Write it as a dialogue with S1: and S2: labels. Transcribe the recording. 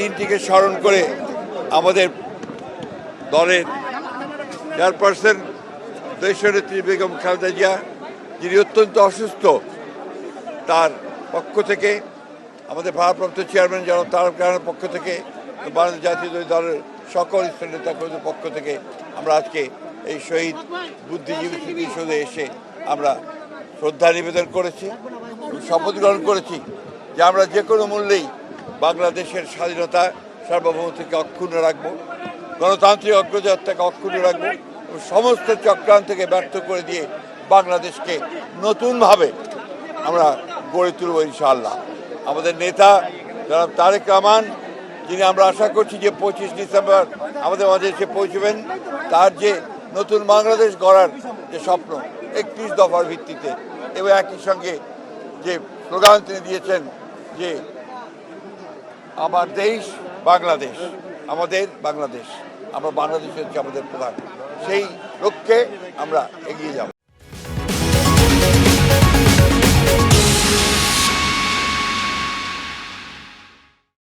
S1: দিনটিকে স্মরণ করে আমাদের দলের চেয়ারপারসন দেশনেত্রী বেগম খালেদা জিয়া, যিনি অত্যন্ত অসুস্থ, তার পক্ষ থেকে, আমাদের ভারপ্রাপ্ত চেয়ারম্যান জনাব তারেক রহমানের পক্ষ থেকে, বাংলাদেশ জাতীয় দলের সকল স্তরের নেতাকর্মীদের পক্ষ থেকে আমরা আজকে এই শহীদ বুদ্ধিজীবী স্মৃতিসৌধে এসে আমরা শ্রদ্ধা নিবেদন করেছি, শপথ গ্রহণ করেছি যে আমরা যে কোনো মূল্যেই বাংলাদেশের স্বাধীনতা সার্বভৌমত্বকে অক্ষুণ্ণ রাখব, গণতান্ত্রিক অগ্রযাত্রাকে অক্ষুণ্ণ রাখব এবং সমস্ত চক্রান্তকে ব্যর্থ করে দিয়ে বাংলাদেশকে নতুনভাবে আমরা গড়ে তুলব ইনশাআল্লাহ। আমাদের নেতা জনাব তারেক রহমান, যিনি আমরা আশা করছি যে 25 ডিসেম্বর আমাদের মাঝে এসে পৌঁছবেন, তার যে নতুন বাংলাদেশ গড়ার যে স্বপ্ন 31 দফার ভিত্তিতে, এবং একই সঙ্গে যে স্লোগান তিনি দিয়েছেন যে আমার দেশ বাংলাদেশ, আমাদের বাংলাদেশ, আমরা বাংলাদেশ হচ্ছে আমাদের প্রধান, সেই লক্ষ্যে আমরা এগিয়ে যাব।